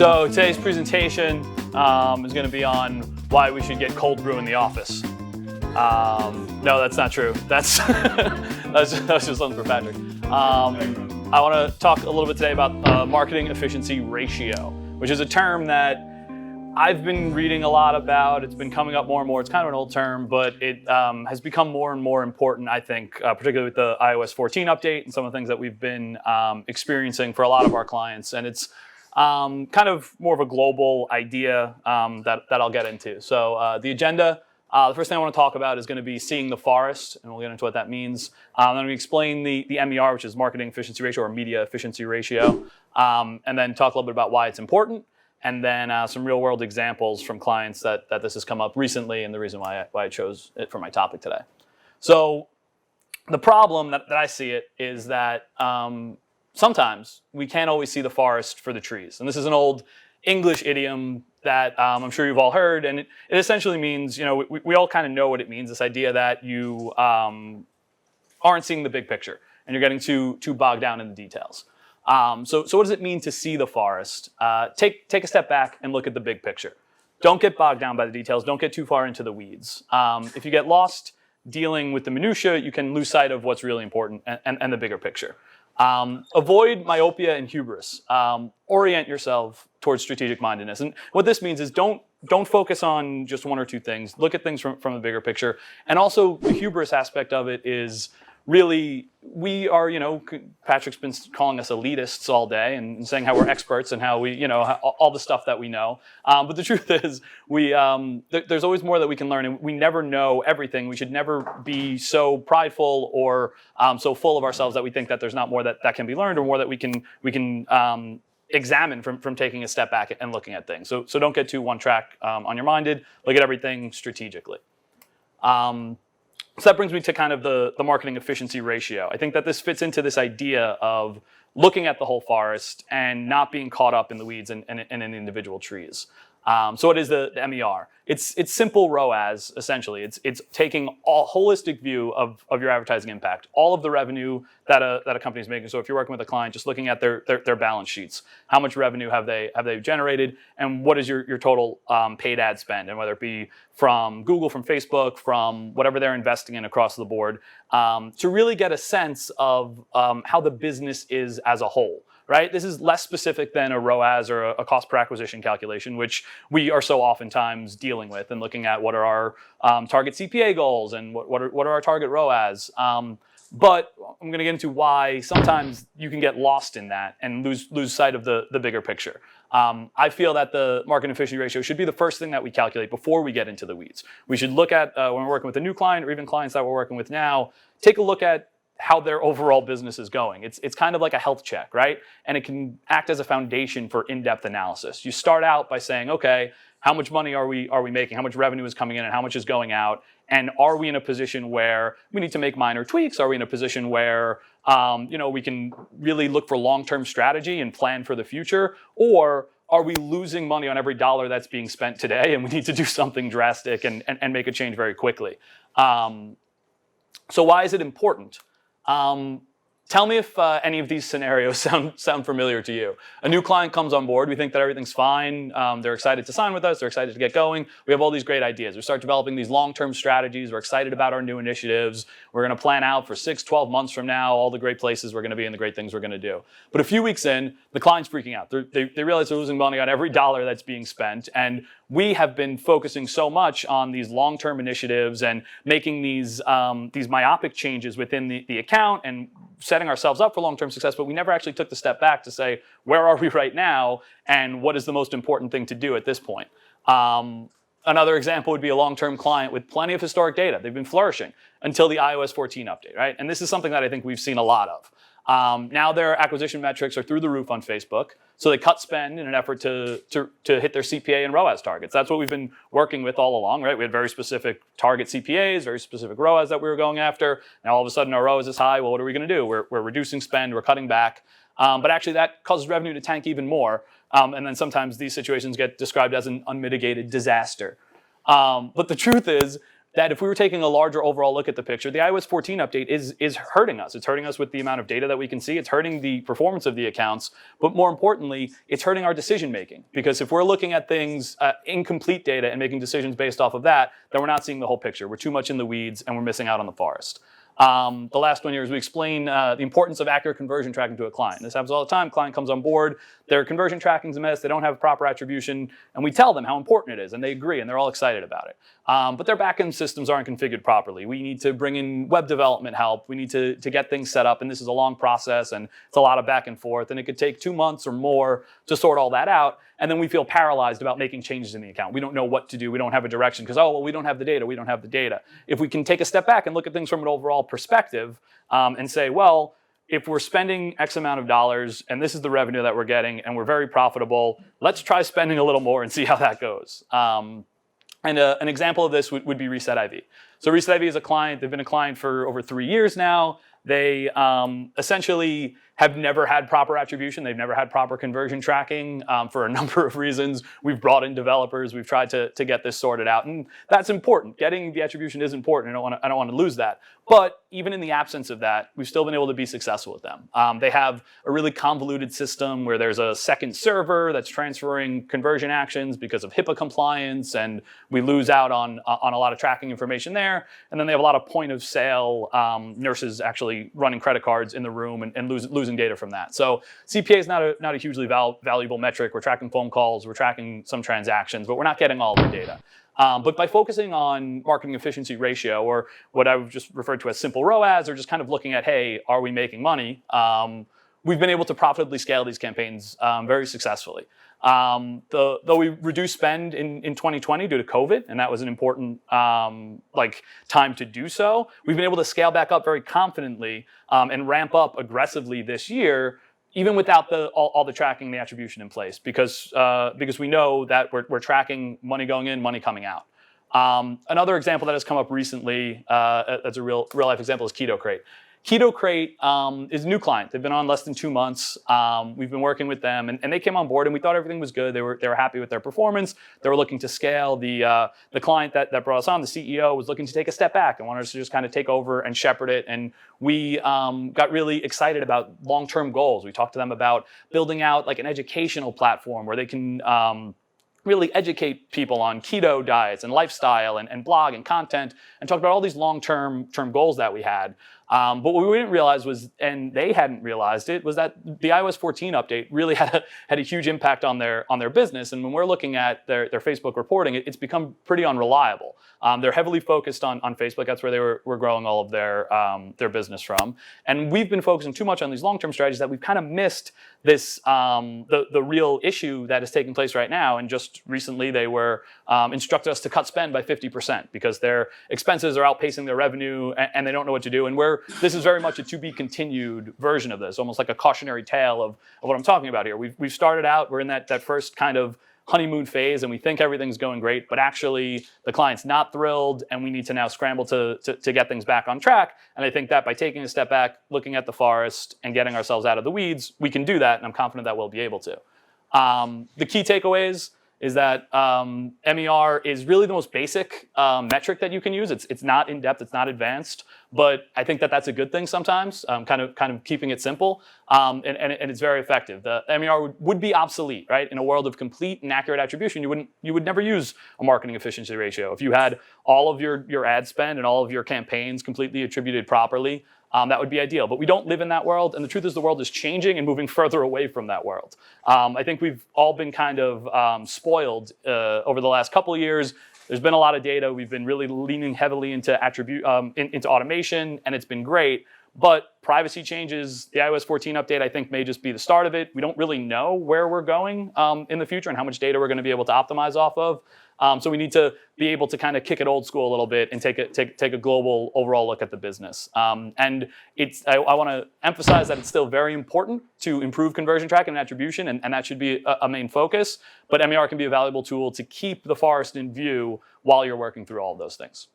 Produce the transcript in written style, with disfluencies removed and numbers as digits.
So today's presentation is going to be on why we should get cold brew in the office. No, that's not true. That's that's just something for Patrick. I want to talk a little bit today about marketing efficiency ratio, which is a term that I've been reading a lot about. It's been coming up more and more. It's kind of an old term, but it has become more and more important, I think, particularly with the iOS 14 update and some of the things that we've been experiencing for a lot of our clients. And it's kind of more of a global idea that I'll get into. So the agenda, the first thing I want to talk about is going to be seeing the forest, and we'll get into what that means. Then I'm going to explain the MER, which is marketing efficiency ratio or media efficiency ratio, and then talk a little bit about why it's important, and then some real world examples from clients that this has come up recently and the reason why I chose it for my topic today. So the problem that I see it is that sometimes we can't always see the forest for the trees. And this is an old English idiom that I'm sure you've all heard. And it essentially means, you know, we all kind of know what it means, this idea that you aren't seeing the big picture and you're getting too bogged down in the details. So what does it mean to see the forest? Take a step back and look at the big picture. Don't get bogged down by the details. Don't get too far into the weeds. If you get lost dealing with the minutia, you can lose sight of what's really important and the bigger picture. Avoid myopia and hubris. Orient yourself towards strategic mindedness. And what this means is don't focus on just one or two things. Look at things from a bigger picture. And also the hubris aspect of it is really, we are, you know, Patrick's been calling us elitists all day and saying how we're experts and how we, you know, all the stuff that we know. But the truth is there's always more that we can learn, and we never know everything. We should never be so prideful or so full of ourselves that we think that there's not more that can be learned or more that we can examine from taking a step back and looking at things. So don't get too one track on your minded. Look at everything strategically. So that brings me to kind of the marketing efficiency ratio. I think that this fits into this idea of looking at the whole forest and not being caught up in the weeds and in individual trees. So what is the MER? It's simple ROAS, essentially. It's taking a holistic view of your advertising impact, all of the revenue that a company is making. So if you're working with a client, just looking at their balance sheets, how much revenue have they generated, and what is your total paid ad spend, and whether it be from Google, from Facebook, from whatever they're investing in across the board, to really get a sense of how the business is as a whole. Right? This is less specific than a ROAS or a cost per acquisition calculation, which we are so oftentimes dealing with and looking at what are our target CPA goals and what are our target ROAS. But I'm going to get into why sometimes you can get lost in that and lose sight of the bigger picture. I feel that the marketing efficiency ratio should be the first thing that we calculate before we get into the weeds. We should look at, when we're working with a new client or even clients that we're working with now, take a look at how their overall business is going. It's kind of like a health check, right? And it can act as a foundation for in-depth analysis. You start out by saying, okay, how much money are we making? How much revenue is coming in and how much is going out? And are we in a position where we need to make minor tweaks? Are we in a position where we can really look for long-term strategy and plan for the future? Or are we losing money on every dollar that's being spent today and we need to do something drastic and make a change very quickly? So why is it important? Tell me if any of these scenarios sound familiar to you. A new client comes on board. We think that everything's fine. They're excited to sign with us. They're excited to get going. We have all these great ideas. We start developing these long-term strategies. We're excited about our new initiatives. We're going to plan out for 6, 12 months from now all the great places we're going to be and the great things we're going to do. But a few weeks in, the client's freaking out. They realize they're losing money on every dollar that's being spent. And we have been focusing so much on these long-term initiatives and making these myopic changes within the account and setting ourselves up for long-term success, but we never actually took the step back to say, where are we right now and what is the most important thing to do at this point? Another example would be a long-term client with plenty of historic data. They've been flourishing until the iOS 14 update, right? And this is something that I think we've seen a lot of. Now their acquisition metrics are through the roof on Facebook, so they cut spend in an effort to hit their CPA and ROAS targets. That's what we've been working with all along, right? We had very specific target CPAs, very specific ROAS that we were going after. Now all of a sudden our ROAS is high. Well, what are we going to do? We're reducing spend, we're cutting back, but actually that causes revenue to tank even more. And then sometimes these situations get described as an unmitigated disaster. But the truth is, that if we were taking a larger overall look at the picture, the iOS 14 update is hurting us. It's hurting us with the amount of data that we can see. It's hurting the performance of the accounts. But more importantly, it's hurting our decision making. Because if we're looking at things, incomplete data, and making decisions based off of that, then we're not seeing the whole picture. We're too much in the weeds, and we're missing out on the forest. The last one here is we explain the importance of accurate conversion tracking to a client. This happens all the time. Client comes on board, their conversion tracking's a mess, they don't have proper attribution, and we tell them how important it is, and they agree, and they're all excited about it. But their backend systems aren't configured properly. We need to bring in web development help. We need to get things set up, and this is a long process, and it's a lot of back and forth, and it could take 2 months or more to sort all that out. And then we feel paralyzed about making changes in the account. We don't know what to do. We don't have a direction because, oh, well, we don't have the data. We don't have the data. If we can take a step back and look at things from an overall perspective and say, well, if we're spending X amount of dollars and this is the revenue that we're getting and we're very profitable, let's try spending a little more and see how that goes. And an example of this would be Reset IV. So Reset IV is a client. They've been a client for over 3 years now. They essentially have never had proper attribution. They've never had proper conversion tracking for a number of reasons. We've brought in developers. We've tried to get this sorted out. And that's important. Getting the attribution is important. I don't want to lose that. But even in the absence of that, we've still been able to be successful with them. They have a really convoluted system where there's a second server that's transferring conversion actions because of HIPAA compliance, and we lose out on a lot of tracking information there. And then they have a lot of point of sale nurses actually running credit cards in the room and losing data from that. So CPA is not a hugely valuable metric. We're tracking phone calls, we're tracking some transactions, but we're not getting all of the data. But by focusing on marketing efficiency ratio, or what I've just referred to as simple ROAS, or just kind of looking at, hey, are we making money? We've been able to profitably scale these campaigns very successfully. Though we reduced spend in 2020 due to COVID, and that was an important time to do so, we've been able to scale back up very confidently and ramp up aggressively this year, even without all the tracking, the attribution in place, because we know that we're tracking money going in, money coming out. Another example that has come up recently, as a real life example, is Ketokrate. Ketokrate is a new client. They've been on less than 2 months. We've been working with them, and they came on board, and we thought everything was good. They were happy with their performance. They were looking to scale. The client that brought us on, the CEO, was looking to take a step back and wanted us to just kind of take over and shepherd it. And we got really excited about long-term goals. We talked to them about building out like an educational platform where they can really educate people on keto diets and lifestyle and blog and content, and talk about all these long-term goals that we had. But what we didn't realize was, and they hadn't realized it, was that the iOS 14 update really had a huge impact on their business. And when we're looking at their Facebook reporting, it's become pretty unreliable. They're heavily focused on Facebook. That's where they were growing all of their business from. And we've been focusing too much on these long-term strategies that we've kind of missed this the real issue that is taking place right now. And just recently, they were instructed us to cut spend by 50% because their expenses are outpacing their revenue, and they don't know what to do. And this is very much a to-be-continued version of this, almost like a cautionary tale of what I'm talking about here. We've started out, we're in that first kind of honeymoon phase, and we think everything's going great, but actually the client's not thrilled, and we need to now scramble to get things back on track. And I think that by taking a step back, looking at the forest, and getting ourselves out of the weeds, we can do that, and I'm confident that we'll be able to. The key takeaways is that MER is really the most basic metric that you can use. It's not in-depth, it's not advanced, but I think that's a good thing sometimes, kind of keeping it simple, and it's very effective. The MER would be obsolete, right? In a world of complete and accurate attribution, you would never use a marketing efficiency ratio. If you had all of your ad spend and all of your campaigns completely attributed properly, that would be ideal. But we don't live in that world, and the truth is the world is changing and moving further away from that world. I think we've all been kind of spoiled over the last couple of years. There's been a lot of data. We've been really leaning heavily into into automation, and it's been great. But privacy changes, the iOS 14 update, I think, may just be the start of it. We don't really know where we're going in the future and how much data we're going to be able to optimize off of. So we need to be able to kind of kick it old school a little bit and take a global overall look at the business. And I want to emphasize that it's still very important to improve conversion tracking and attribution, and that should be a main focus. But MER can be a valuable tool to keep the forest in view while you're working through all of those things.